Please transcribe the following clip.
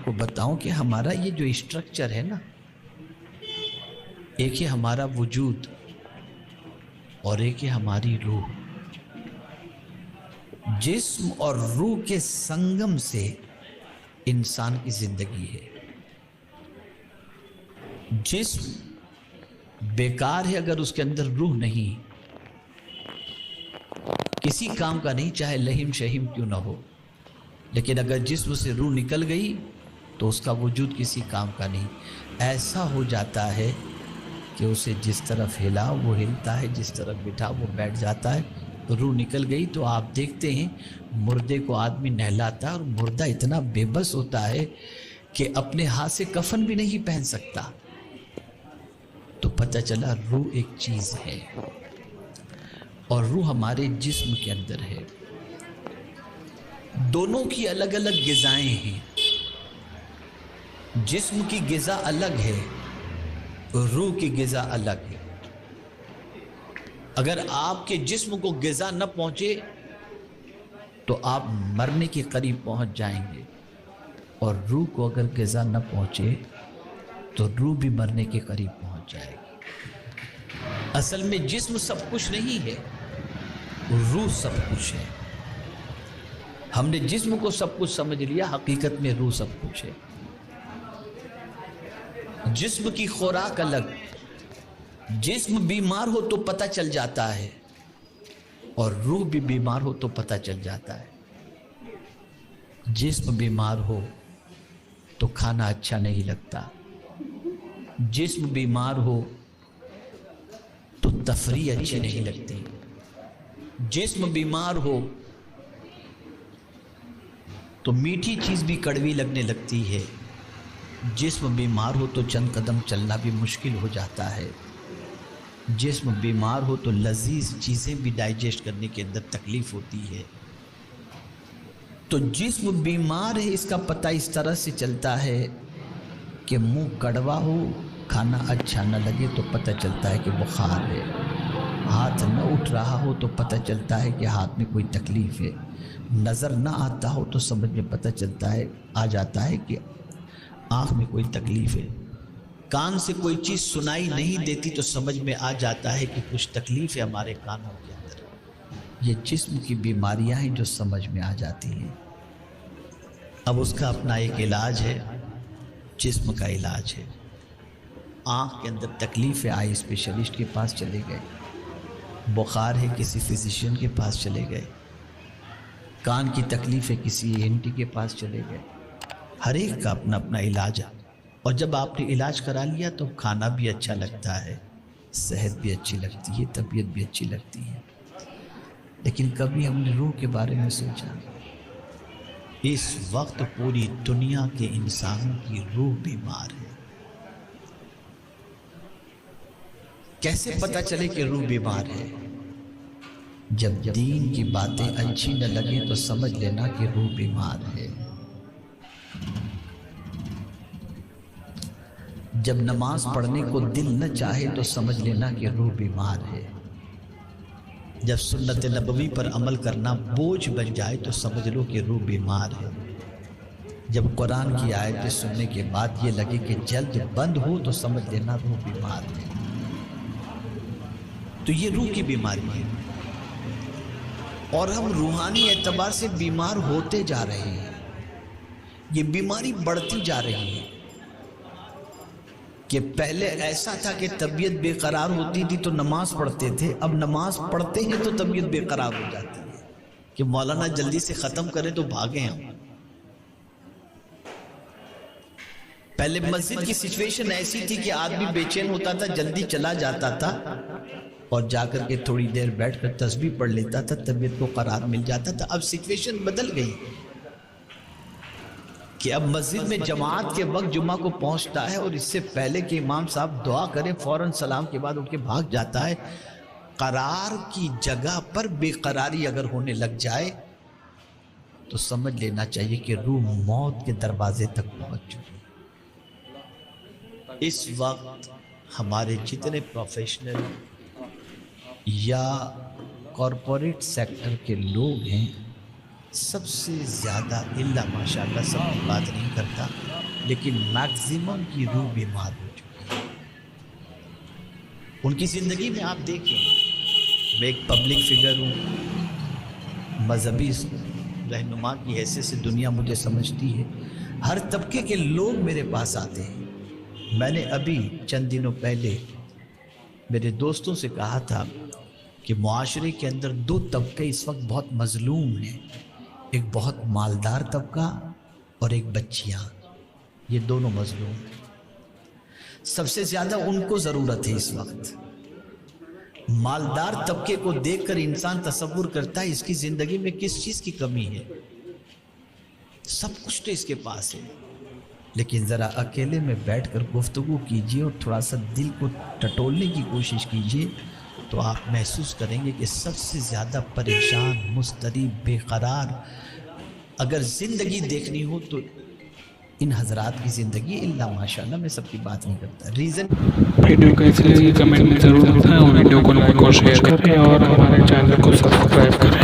آپ کو بتاؤں کہ ہمارا یہ جو اسٹرکچر ہے نا، ایک ہے ہمارا وجود اور ایک ہے ہماری روح. جسم اور روح کے سنگم سے انسان کی زندگی ہے. جسم بیکار ہے اگر اس کے اندر روح نہیں، کسی کام کا نہیں، چاہے لہیم شہیم کیوں نہ ہو. لیکن اگر جسم سے روح نکل گئی تو اس کا وجود کسی کام کا نہیں. ایسا ہو جاتا ہے کہ اسے جس طرف ہلا وہ ہلتا ہے، جس طرف بٹھا وہ بیٹھ جاتا ہے. روح نکل گئی تو آپ دیکھتے ہیں مردے کو آدمی نہلاتا ہے اور مردہ اتنا بے بس ہوتا ہے کہ اپنے ہاتھ سے کفن بھی نہیں پہن سکتا. تو پتہ چلا روح ایک چیز ہے اور روح ہمارے جسم کے اندر ہے. دونوں کی الگ الگ غذائیں ہیں. جسم کی غذا الگ ہے، روح کی غذا الگ ہے. اگر آپ کے جسم کو غذا نہ پہنچے تو آپ مرنے کے قریب پہنچ جائیں گے، اور روح کو اگر غذا نہ پہنچے تو روح بھی مرنے کے قریب پہنچ جائے گی. اصل میں جسم سب کچھ نہیں ہے، روح سب کچھ ہے. ہم نے جسم کو سب کچھ سمجھ لیا، حقیقت میں روح سب کچھ ہے. جسم کی خوراک الگ. جسم بیمار ہو تو پتہ چل جاتا ہے اور روح بھی بیمار ہو تو پتہ چل جاتا ہے. جسم بیمار ہو تو کھانا اچھا نہیں لگتا. جسم بیمار ہو تو تفریح اچھی نہیں لگتی. جسم بیمار ہو تو میٹھی چیز بھی کڑوی لگنے لگتی ہے. جسم بیمار ہو تو چند قدم چلنا بھی مشکل ہو جاتا ہے. جسم بیمار ہو تو لذیذ چیزیں بھی ڈائجسٹ کرنے کے اندر تکلیف ہوتی ہے. تو جسم بیمار ہے اس کا پتہ اس طرح سے چلتا ہے کہ منہ کڑوا ہو، کھانا اچھا نہ لگے تو پتہ چلتا ہے کہ بخار ہے. ہاتھ نہ اٹھ رہا ہو تو پتہ چلتا ہے کہ ہاتھ میں کوئی تکلیف ہے. نظر نہ آتا ہو تو سمجھ میں پتہ چلتا ہے، آ جاتا ہے کہ آنکھ میں کوئی تکلیف ہے. کان سے کوئی چیز سنائی نہیں دیتی تو سمجھ میں آ جاتا ہے کہ کچھ تکلیف ہے ہمارے کانوں کے اندر. یہ جسم کی بیماریاں ہیں جو سمجھ میں آ جاتی ہیں. اب اس کا اپنا ایک علاج ہے، جسم کا علاج ہے. آنکھ کے اندر تکلیف ہے، آئی اسپیشلسٹ کے پاس چلے گئے. بخار ہے، کسی فزیشین کے پاس چلے گئے. کان کی تکلیف ہے، کسی ENT کے پاس چلے گئے. ہر ایک کا اپنا اپنا علاج ہے. اور جب آپ نے علاج کرا لیا تو کھانا بھی اچھا لگتا ہے، صحت بھی اچھی لگتی ہے، طبیعت بھی اچھی لگتی ہے. لیکن کبھی ہم نے روح کے بارے میں سوچا؟ اس وقت پوری دنیا کے انسانوں کی روح بیمار ہے. کیسے پتہ چلے کہ روح بیمار ہے؟ جب دین کی باتیں اچھی نہ لگیں تو سمجھ لینا کہ روح بیمار ہے. جب نماز پڑھنے کو دل نہ چاہے تو سمجھ لینا کہ روح بیمار ہے. جب سنت نبوی پر عمل کرنا بوجھ بن جائے تو سمجھ لو کہ روح بیمار ہے. جب قرآن کی آیتیں سننے کے بعد یہ لگے کہ جلد بند ہو تو سمجھ لینا روح بیمار ہے. تو یہ روح کی بیماری ہے، اور ہم روحانی اعتبار سے بیمار ہوتے جا رہے ہیں. یہ بیماری بڑھتی جا رہی ہے کہ پہلے ایسا تھا کہ طبیعت بے قرار ہوتی تھی تو نماز پڑھتے تھے، اب نماز پڑھتے ہیں تو طبیعت بے قرار ہو جاتی ہے کہ مولانا جلدی سے ختم کریں تو بھاگیں ہم. پہلے مسجد کی سچویشن ایسی تھی کہ آدمی بے چین ہوتا تھا، جلدی چلا جاتا تھا اور جا کر کے تھوڑی دیر بیٹھ کر تسبیح پڑھ لیتا تھا، طبیعت کو قرار مل جاتا تھا. اب سچویشن بدل گئی کہ اب مسجد میں جماعت کے وقت جمعہ کو پہنچتا ہے اور اس سے پہلے کہ امام صاحب دعا کریں فوراً سلام کے بعد اٹھ کے بھاگ جاتا ہے. قرار کی جگہ پر بے قراری اگر ہونے لگ جائے تو سمجھ لینا چاہیے کہ روح موت کے دروازے تک پہنچ چکی. اس وقت ہمارے جتنے پروفیشنل یا کارپوریٹ سیکٹر کے لوگ ہیں سب سے زیادہ اللہ ماشاءاللہ سب کی بات نہیں کرتا، لیکن میکزیمم کی روح بیمار ہو چکی ہے۔ ان کی زندگی میں آپ دیکھیں، میں ایک پبلک فگر ہوں، مذہبی رہنما کی حیثیت سے دنیا مجھے سمجھتی ہے، ہر طبقے کے لوگ میرے پاس آتے ہیں۔ میں نے ابھی چند دنوں پہلے میرے دوستوں سے کہا تھا کہ معاشرے کے اندر دو طبقے اس وقت بہت مظلوم ہیں، ایک بہت مالدار طبقہ اور ایک بچیاں، یہ دونوں مظلوم ہیں۔ سب سے زیادہ ان کو ضرورت ہے اس وقت۔ مالدار طبقے کو دیکھ کر انسان تصور کرتا ہے اس کی زندگی میں کس چیز کی کمی ہے، سب کچھ تو اس کے پاس ہے، لیکن ذرا اکیلے میں بیٹھ کر گفتگو کیجئے اور تھوڑا سا دل کو ٹٹولنے کی کوشش کیجئے تو آپ محسوس کریں گے کہ سب سے زیادہ پریشان، مضطرب، بے قرار اگر زندگی دیکھنی ہو تو ان حضرات کی زندگی اللہ ماشاءاللہ میں سب کی بات نہیں کرتا۔ ریزن ویڈیو کو اس لیے کمنٹ میں ضرور بتائیں اور ویڈیو کو لائک اور شیئر کریں اور ہمارے چینل کو سبسکرائب کریں۔